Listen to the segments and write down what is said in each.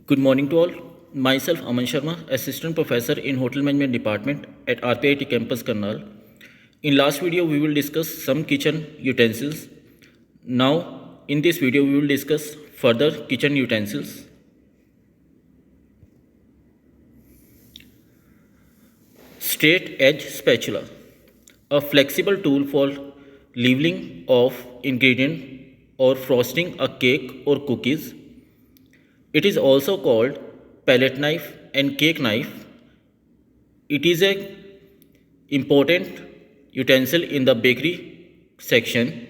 Good morning to all. Myself Aman Sharma, Assistant Professor in Hotel Management Department at RPIIT Campus Karnal. In last video we will discuss some kitchen utensils. Now in this video we will discuss further kitchen utensils. Straight edge spatula, a flexible tool for leveling of ingredient or frosting a cake or cookies. It is also called palette knife and cake knife. It is a important utensil in the bakery section.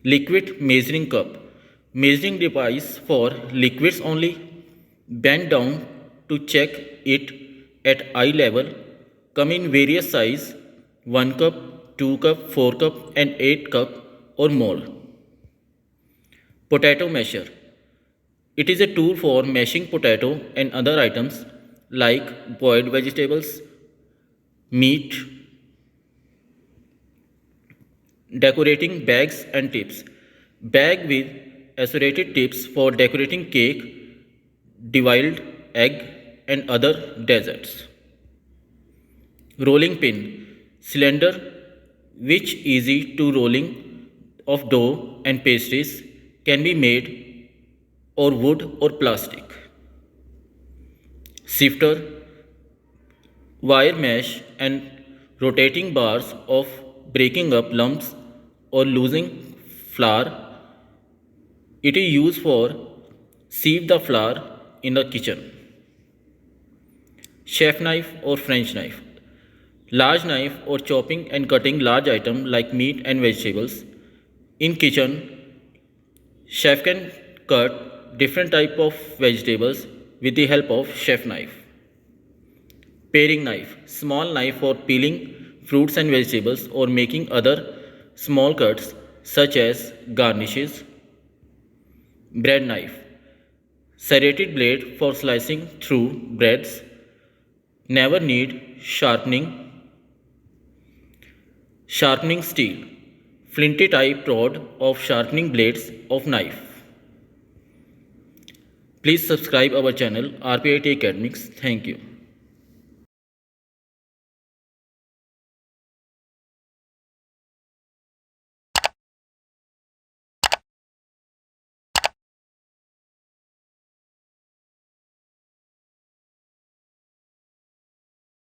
Liquid measuring cup, measuring device for liquids only. Bend down to check it at eye level. Come in various size: 1 cup, 2 cup, 4 cup and 8 cup or more. Potato masher. It is a tool for mashing potato and other items like boiled vegetables, meat. Decorating bags and tips. Bag with serrated tips for decorating cake, deviled egg and other desserts. Rolling pin. Cylinder which easy to rolling of dough and pastries, can be made or wood or plastic. Sifter, wire mesh and rotating bars of breaking up lumps or losing flour. It is used for sieve the flour in the kitchen. Chef knife or French knife, large knife or chopping and cutting large items like meat and vegetables. In kitchen, chef can cut different type of vegetables with the help of chef knife. Paring knife, small knife for peeling fruits and vegetables or making other small cuts such as garnishes. Bread knife, serrated blade for slicing through breads. Never need sharpening. Sharpening steel, flinty type rod of sharpening blades of knife. Please subscribe our channel RPIIT Academics. Thank you.